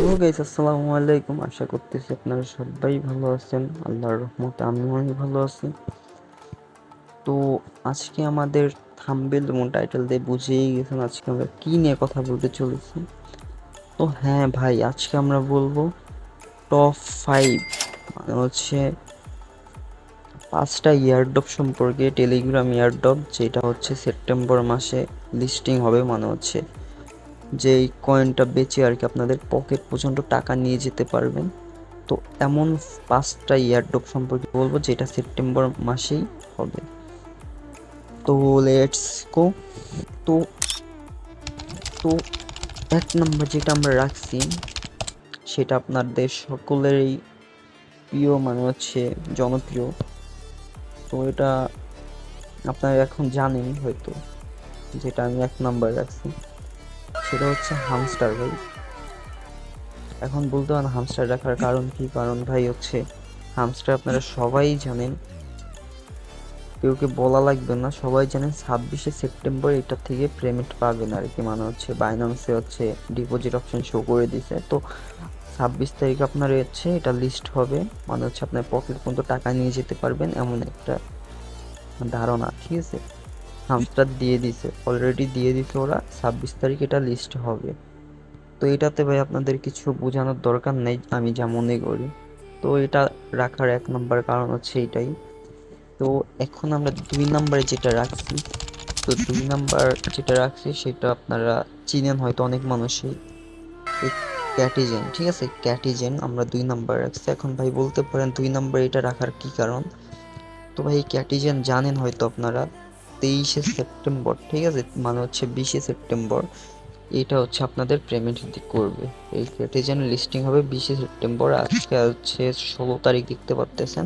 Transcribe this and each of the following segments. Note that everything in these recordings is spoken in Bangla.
হ্যালো গাইস, আসসালামু আলাইকুম। আশা করতেছি আপনারা সবাই ভালো আছেন। আল্লাহর রহমতে আমিও অনেক ভালো আছি। তো আজকে আমাদের থাম্বনেল এবং টাইটেল দিয়ে বুঝেই গেছেন আজকে আমরা কি নিয়ে কথা বলতে চলেছি। তো হ্যাঁ ভাই, আজকে আমরা বলবো টপ 5, মানে হচ্ছে 5টা ইয়ারড্রপ সম্পর্কে। টেলিগ্রাম ইয়ারড্রপ যেটা হচ্ছে সেপ্টেম্বর মাসে লিস্টিং হবে, মানে হচ্ছে যেই কয়েনটা বেচে আর কি আপনাদের পকেট পর্যন্ত টাকা নিয়ে যেতে পারবেন। তো এমন 5টা ইয়ারড্রপ সম্পর্কে বলবো যেটা সেপ্টেম্বর মাসেই হবে। তো লেটস গো। তো তো 1 নম্বর যেটা আমরা রাখছি সেটা আপনাদের সকলেরই প্রিয়, মানে হচ্ছে জনপ্রিয়। তো এটা আপনারা এখন জানেন হয়তো, যেটা আমি 1 নম্বর রাখছি সেটা হচ্ছে হামস্টার ভাই। এখন বলতে পারেন হামস্টার রাখার কারণ কি? কারণ ভাই হচ্ছে হামস্টার আপনারা সবাই জানেন, কেউকে বলা লাগবে না, সবাই জানেন 26শে সেপ্টেম্বর এটা থেকে পেমেন্ট পাবেন আর কি। মানে হচ্ছে বাইন্যান্সে হচ্ছে ডিপোজিট অপশন শো করে দিছে। তো 26 তারিখ আপনার হচ্ছে এটা লিস্ট হবে, মানে হচ্ছে আপনার পকেট পর্যন্ত টাকা নিয়ে যেতে পারবেন এমন একটা ধারণা, ঠিক আছে? হামস্টার দিয়ে দিছে, অলরেডি দিয়ে দিছে ওরা, 26 তারিখ এটা লিস্ট হবে। তো এটাতে ভাই আপনাদের কিছু বোঝানোর দরকার নেই, আমি যা মনে করি। তো এটা রাখার 1 নম্বর কারণ হচ্ছে এটাই। তো এখন আমরা 2 নম্বরে যেটা রাখছি, তো 2 নম্বর যেটা রাখছি সেটা আপনারা চিনেন হয়তো অনেক মানুষই, এই ক্যাটিজেন, ঠিক আছে? ক্যাটিজেন আমরা 2 নম্বর রাখছি। এখন ভাই বলতে পারেন 2 নম্বর এটা রাখার কি কারণ? তো ভাই ক্যাটিজেন জানেন হয়তো আপনারা 23শে সেপ্টেম্বর, ঠিক আছে, মানে হচ্ছে 20শে সেপ্টেম্বর এটা হচ্ছে আপনাদের পেমেন্ট করবে। এই ক্যাটিজেন লিস্টিং হবে 20শে সেপ্টেম্বর। আজকে হচ্ছে 16 তারিখ দেখতে পাচ্তেছেন।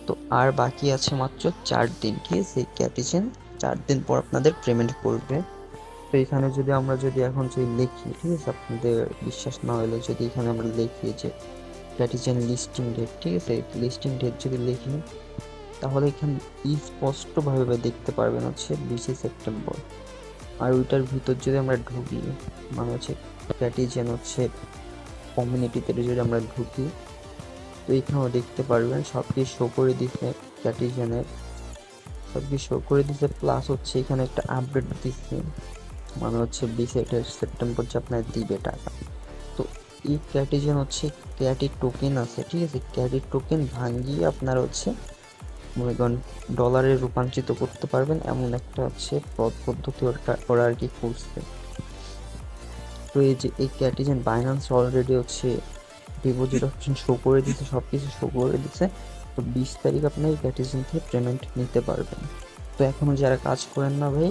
তো আর বাকি আছে মাত্র 4 দিন, ঠিক আছে? ক্যাটিজেন 4 দিন পর আপনাদের পেমেন্ট করবে। তো এখানে যদি এখন লিখি, ঠিক আছে, আপনাদের বিশ্বাস না হলে যদি এখানে আমরা লিখি যে ক্যাটিজেন লিস্টিং ডেট, ঠিক আছে, লিস্টিং ডেট যদি লিখি তাহলে এখানে স্পষ্টভাবে দেখতে পারবেন হচ্ছে 20শে সেপ্টেম্বর। আর ওইটার ভিতর যদি আমরা ঢুকি, মানে হচ্ছে ক্যাটিজেন হচ্ছে কমিউনিটিতে যদি আমরা ঢুকি, তো এখানেও দেখতে পারবেন সব কিছু শো করে দিচ্ছে। ক্যাটিজেনের সব কিছু শো করে দিচ্ছে, প্লাস হচ্ছে এখানে একটা আপডেট দিচ্ছে, মানে হচ্ছে 20শে সেপ্টেম্বর যে আপনার দিবে টাকা। তো এই ক্যাটিজেন হচ্ছে ক্যাটি টোকেন আছে, ঠিক আছে? ক্যাটি টোকেন ভাঙ্গিয়ে আপনার হচ্ছে মনে করেন ডলারে রূপান্তরিত করতে পারবেন, এমন একটা হচ্ছে পদ্ধতি ওরা আর কি করছে। তো এই যে এই ক্যাটিজেন বাইন্যান্স অলরেডি হচ্ছে ডিপোজিট অপশন শো করে দিচ্ছে, সব কিছু শো করে দিচ্ছে। তো 20 তারিখ আপনি এই ক্যাটিজেন থেকে পেমেন্ট নিতে পারবেন। তো এখনও যারা কাজ করেন না ভাই,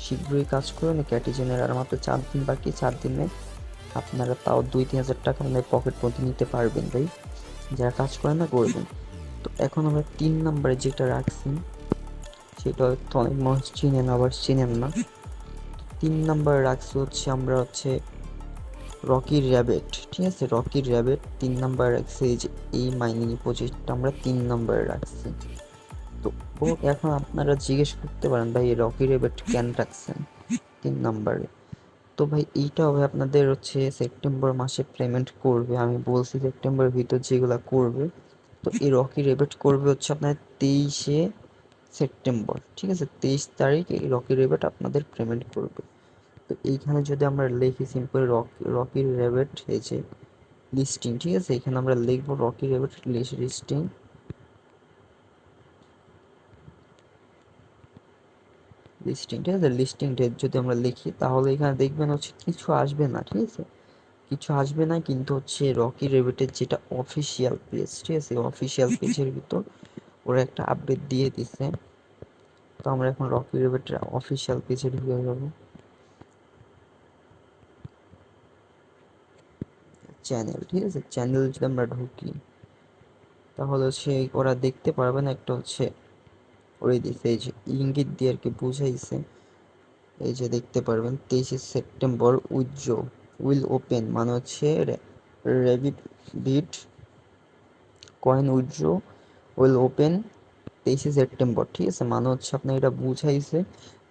শীঘ্রই কাজ করেন। ক্যাটিজেনের আর মাত্র 4 দিন বাকি, 4 দিনে আপনারা তাও 2-3 হাজার টাকা আপনার পকেট মধ্যে নিতে পারবেন ভাই। যারা কাজ করেন না করবেন। তো এখন আমরা 3 নম্বরে যেটা রাখছি সেটা হয়তো অনেক মানুষ চিনেন আবার চিনেন না। 3 নম্বরে রাখছি হচ্ছে আমরা হচ্ছে রকি র্যাবিট, ঠিক আছে? রকি র্যাবিট 3 নম্বর রাখছি। এই যে এই মাইনিং প্রজেক্টটা আমরা 3 নম্বরে রাখছি। তো ও এখন আপনারা জিজ্ঞেস করতে পারেন ভাই রকি র্যাবিট কেন রাখছেন 3 নম্বরে? তো ভাই এইটা হবে আপনাদের হচ্ছে সেপ্টেম্বর মাসে পেমেন্ট করবে, আমি বলছি সেপ্টেম্বরের ভিতর যেগুলো করবে। তো এই রকি র্যাবিট করবে হচ্ছে আপনার 23শে সেপ্টেম্বর, ঠিক আছে? 23 তারিখ এই রকি র্যাবিট আপনাদের পেমেন্ট করবে। তো এইখানে যদি আমরা লিখি সিম্পল রকি র্যাবিট এই যে লিস্টিং, ঠিক আছে, এখানে আমরা লিখবো রকি র্যাবিট লিস্টিং লিস্টিং, ঠিক আছে? লিস্টিং ডেট যদি আমরা লিখি তাহলে এখানে দেখবেন হচ্ছে কিছু আসবে না, ঠিক আছে? কিছু আসবে না, কিন্তু হচ্ছে রকি র্যাবিটের যেটা অফিসিয়াল পেজ, ঠিক আছে, অফিসিয়াল পেজের ভিতর ওরা একটা আপডেট দিয়ে দিছে। তো আমরা এখন রকি র্যাবিটের অফিসিয়াল পেজে ঢুকে যাবো, চ্যানেল, ঠিক আছে? চ্যানেল যদি আমরা ঢুকি তাহলে হচ্ছে ওরা দেখতে পারবেন একটা হচ্ছে ওই দিছে, এই যে ইঙ্গিত দিয়ে আর কি বুঝাইছে। এই যে দেখতে পারবেন 23শে সেপ্টেম্বর উইল ওপেন, মানে হচ্ছে rabbit coin withdraw will open 23শে সেপ্টেম্বর, ঠিক আছে? মানে হচ্ছে আপনার এটা বুঝাইছে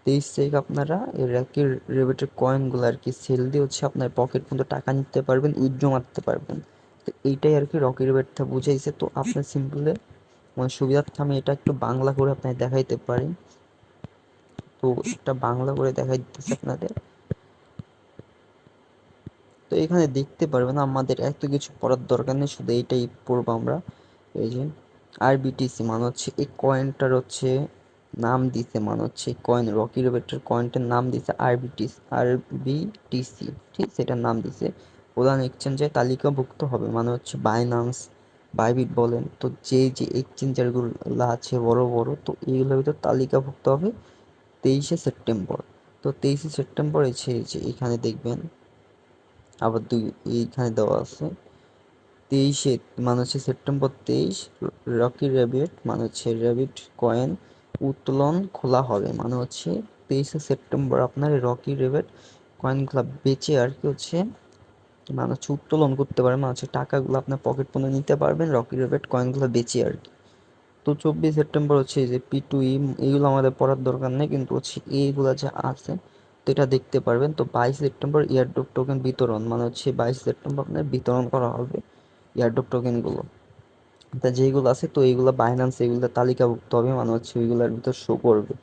23 তারিখ আপনারা এই রকির রেবিটের কয়েনগুলো আর কি সেল দিয়ে হচ্ছে আপনার পকেট পর্যন্ত টাকা নিতে পারবেন, উইথড্র মারতে পারবেন। তো এইটাই আর কি রকি রেবিটটা বুঝাইছে। তো আপনার সিম্পলে মানে সুবিধার্থে আমি এটা একটু বাংলা করে আপনাকে দেখাইতে পারি। তো এটা বাংলা করে দেখাই দিতেছে আপনাদের। তো এখানে দেখতে পারবেন আমাদের এত কিছু পড়ার দরকার নেই, শুধু এইটাই পড়বো আমরা। এই যে আরবিটিসি মানে হচ্ছে এই কয়েনটার হচ্ছে নাম দিছে, মানে হচ্ছে কয়েন রকি রেবিটের কয়েনটার নাম দিছে আরবিটিসি, ঠিক আছে, এটার নাম দিছে। প্রধান এক্সচেঞ্জে তালিকাভুক্ত হবে মানে হচ্ছে বাইনান্স, বাইবিট বলেন, তো যে যে এক্সচেঞ্জারগুলো আছে বড় বড়, তো এইগুলোর ভিতর তালিকাভুক্ত হবে 23শে সেপ্টেম্বর। তো 23শে সেপ্টেম্বর এসে যে এখানে দেখবেন আবার এইখানে দেওয়া আছে 23 মানে হচ্ছে সেপ্টেম্বর 23 রকি র্যাবিট মানে হচ্ছে র্যাবিট কয়েন উত্তোলন খোলা হবে মানে হচ্ছে 23শে সেপ্টেম্বর আপনার রকি র্যাবিট কয়েনগুলো বেচে আর কি হচ্ছে মানে হচ্ছে উত্তোলন করতে পারবেন, মানে হচ্ছে টাকাগুলো আপনার পকেট পর্যন্ত নিতে পারবেন রকি র্যাবিট কয়েনগুলো বেচে আর কি। তো 24 সেপ্টেম্বর হচ্ছে এই যে P2E, এইগুলো আমাদের পড়ার দরকার নেই, কিন্তু হচ্ছে এইগুলো যে আছে তো এটা দেখতে পারবেন। তো 22 সেপ্টেম্বর এয়ারড্রপ টোকেন বিতরণ মানে হচ্ছে 22 সেপ্টেম্বর আপনার বিতরণ করা হবে এয়ারড্রপ টোকেনগুলো। তা যেইগুলো আছে তো এইগুলো বাইন্যান্স এগুলো তালিকাভুক্ত হবে মানে হচ্ছে ওইগুলোর ভিতর শো করবে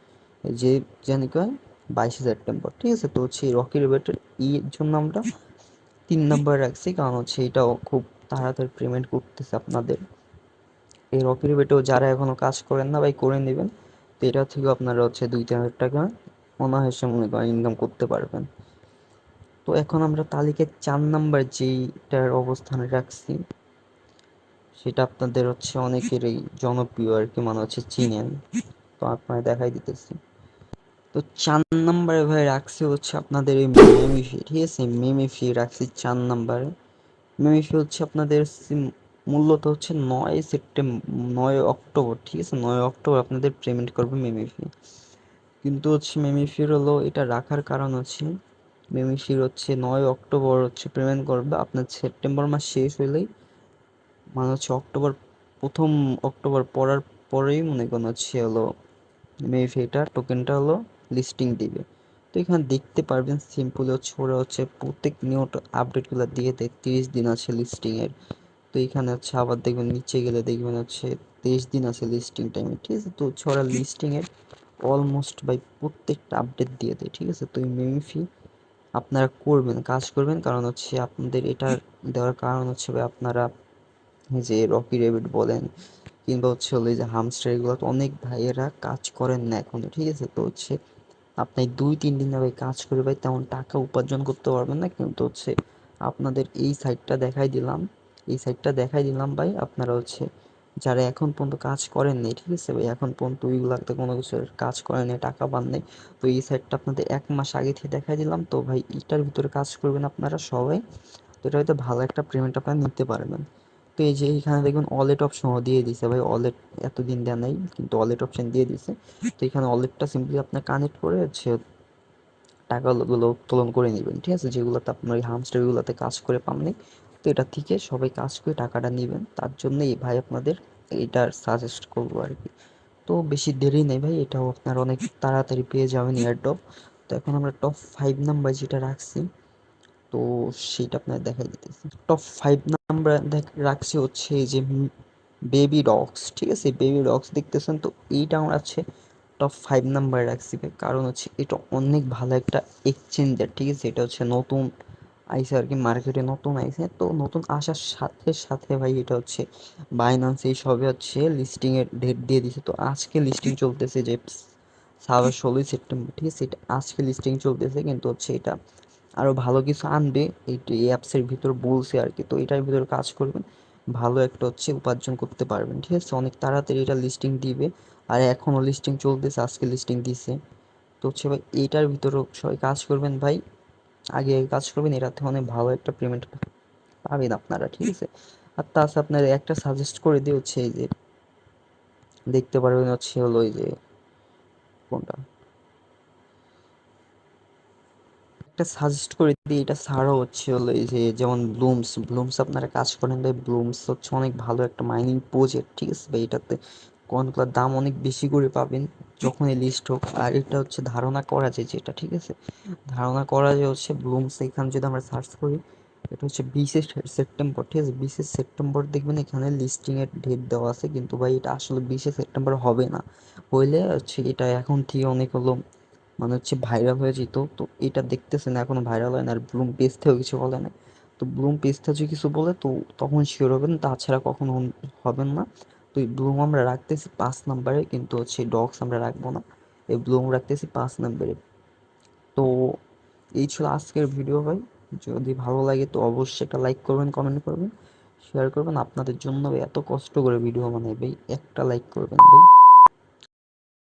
যে জানি কয় 22শে সেপ্টেম্বর, ঠিক আছে। তো হচ্ছে রকি রিবেটের এর জন্য আমরা 3 নম্বর রাখছি, কারণ হচ্ছে এটাও খুব তাড়াতাড়ি পেমেন্ট করতেছে আপনাদের। এই রকি রিবেটেও যারা এখনো কাজ করেন না ভাই করে নেবেন। তো এটা থেকেও আপনারা হচ্ছে 2-3 হাজার টাকা অনায়াসে মনে করেন ইনকাম করতে পারবেন। তো এখন আমরা তালিকায় 4 নম্বর যেইটার অবস্থানে রাখছি সেটা আপনাদের হচ্ছে অনেকেরই জনপ্রিয় আর কি, মানে হচ্ছে চিনেন। তো আপনারা দেখাই দিতেছি। তো 4 নম্বরে ভাই রাখছি হচ্ছে আপনাদের এই মেমিফি, ঠিক আছে, মেমিফি রাখছি 4 নম্বরে। মেমিফি হচ্ছে আপনাদের মূলত হচ্ছে 9 সেপ্টেম্বর 9 অক্টোবর, ঠিক আছে, 9 অক্টোবর আপনাদের পেমেন্ট করবে মেমিফি। কিন্তু হচ্ছে মেমিফির হলো এটা রাখার কারণ হচ্ছে মেমিফির হচ্ছে 9 অক্টোবর হচ্ছে পেমেন্ট করবে আপনার সেপ্টেম্বর মাস শেষ হলেই, মানে হচ্ছে প্রথম অক্টোবর পড়ার পরেই মনে করেন হচ্ছে হলো মেবি এটা টোকেনটা হলো লিস্টিং দিবে। তো এখানে দেখতে পারবেন সিম্পলি হচ্ছে ওরা হচ্ছে প্রত্যেক নিয়ত আপডেটগুলো দিয়ে দেয় 30 দিন আছে লিস্টিংয়ের। তো এখানে হচ্ছে আবার দেখবেন নিচে গেলে দেখবেন হচ্ছে 23 দিন আছে লিস্টিং টাইমে, ঠিক আছে। তো হচ্ছে ওরা লিস্টিংয়ের অলমোস্ট বাই প্রত্যেকটা আপডেট দিয়ে দেয়, ঠিক আছে। তো এই মেমি আপনারা করবেন, কাজ করবেন, কারণ হচ্ছে আপনাদের এটা দেওয়ার কারণ হচ্ছে ভাই আপনারা যে রকি রেবিট বলেন কিংবা হচ্ছে হলো এই যে হামস্টার, এগুলো তো অনেক ভাইয়েরা কাজ করেন না এখনো, ঠিক আছে। তো হচ্ছে আপনি 2-3 দিন ভাই কাজ করে ভাই তেমন টাকা উপার্জন করতে পারবেন না, কিন্তু হচ্ছে আপনাদের এই সাইটটা দেখাই দিলাম, এই সাইটটা দেখাই দিলাম ভাই আপনারা হচ্ছে যারা এখন পর্যন্ত কাজ করেননি, ঠিক আছে ভাই, এখন পর্যন্ত ওইগুলাতে কোনো কিছু কাজ করেন নাই, টাকা পান নাই, তো এই সাইটটা আপনাদের 1 মাস আগে থেকে দেখাই দিলাম। তো ভাই এটার ভিতরে কাজ করবেন আপনারা সবাই, তো এটা হয়তো ভালো একটা পেমেন্ট আপনারা নিতে পারবেন। তো এই যে এখানে দেখবেন ওয়ালেট অপশনও দিয়ে দিছে ভাই, ওয়ালেট এতদিন দেওয়া নাই কিন্তু ওয়ালেট অপশন দিয়ে দিছে। তো এখানে ওয়ালেটটা সিম্পলি আপনার কানেক্ট করে হচ্ছে টাকাগুলো উত্তোলন করে নেবেন, ঠিক আছে, যেগুলোতে আপনার এই হামস্টারগুলোতে কাজ করে পাননি। তো এটা থেকে সবাই কাজ করে টাকাটা নেবেন, তার জন্যই ভাই আপনাদের এইটার সাজেস্ট করবো আর কি। তো বেশি দেরি নেই ভাই, এটাও আপনারা অনেক তাড়াতাড়ি পেয়ে যাবেন এয়ারড্রপ। তো এখন আমরা টপ 5 নাম্বার যেটা রাখছি তো সেটা আপনার দেখাই দিতেছি। টপ 5 নাম্বার রাখছি হচ্ছে এই যে বেবি ডগস, ঠিক আছে, বেবি ডগস দেখতেছেন, তো এইটা আমরা হচ্ছে টপ 5 নাম্বারে রাখছি ভাই, কারণ হচ্ছে এটা অনেক ভালো একটা এক্সচেঞ্জার, ঠিক আছে। এটা হচ্ছে নতুন আইসে আর কি, মার্কেটে নতুন আইসে, তো নতুন আসার সাথে সাথে ভাই এটা হচ্ছে বাইন্যান্স এই সবে হচ্ছে লিস্টিংয়ের ডেট দিয়ে দিছে। তো আজকে লিস্টিং চলতেছে যে 16 সেপ্টেম্বর, ঠিক আছে, এটা আজকে লিস্টিং চলতেছে, কিন্তু হচ্ছে এটা আরও ভালো কিছু আনবে এই অ্যাপসের ভিতর বলছে আর কি। তো এটার ভিতরে কাজ করবেন, ভালো একটা হচ্ছে উপার্জন করতে পারবেন, ঠিক আছে, অনেক তাড়াতাড়ি এটা লিস্টিং দিবে। আর এখনও লিস্টিং চলতেছে, আজকে লিস্টিং দিছে। তো হচ্ছে ভাই এইটার ভিতরেও সবাই কাজ করবেন ভাই, আগে কাজ করবেন, এটাতে অনেক ভালো একটা পেমেন্ট পাবেন আপনারা, ঠিক আছে। আর তাছাড়া আপনার একটা সাজেস্ট করে দিয়ে হচ্ছে এই যে দেখতে পারবেন হচ্ছে হলো এই যে কোনটা একটা সাজেস্ট করে দিই, এটা ছাড়াও হচ্ছে হলো এই যে যেমন ব্লুমস আপনারা কাজ করেন ভাই, ব্লুমস হচ্ছে অনেক ভালো একটা মাইনিং প্রজেক্ট, ঠিক আছে ভাই। এটাতে কয়েনগুলোর দাম অনেক বেশি করে পাবেন যখনই লিস্ট হোক। আর এটা হচ্ছে ধারণা করা যায় যেটা, ঠিক আছে, ধারণা করা যায় হচ্ছে ব্লুমস, এখানে যদি আমরা সার্চ করি, এটা হচ্ছে 20শে সেপ্টেম্বর, ঠিক আছে, 20শে সেপ্টেম্বর দেখবেন এখানে লিস্টিংয়ের ডেট দেওয়া আছে, কিন্তু ভাই এটা আসলে 20শে সেপ্টেম্বর হবে না। হইলে হচ্ছে এটা এখন থেকে অনেক হলো মানে হচ্ছে ভাইরাল হয়ে যেত, তো এটা দেখতেছেন এখনো ভাইরাল হয় না। আর ব্লুম পেজ থেকেও কিছু বলে না, তো ব্লুম পেজ থেকে যদি কিছু বলে তো তখন শিওর হবেন, তাছাড়া কখনো হবেন না। তো এই ব্লুম আমরা রাখতেছি 5 নম্বরে, কিন্তু হচ্ছে ডগস আমরা রাখবো না, এই ব্লুম রাখতেছি 5 নম্বরে। তো এই ছিল আজকের ভিডিও ভাই। যদি ভালো লাগে তো অবশ্যই একটা লাইক করবেন, কমেন্ট করবেন, শেয়ার করবেন। আপনাদের জন্য ভাই এত কষ্ট করে ভিডিও বানাই ভাই, একটা লাইক করবেন ভাই।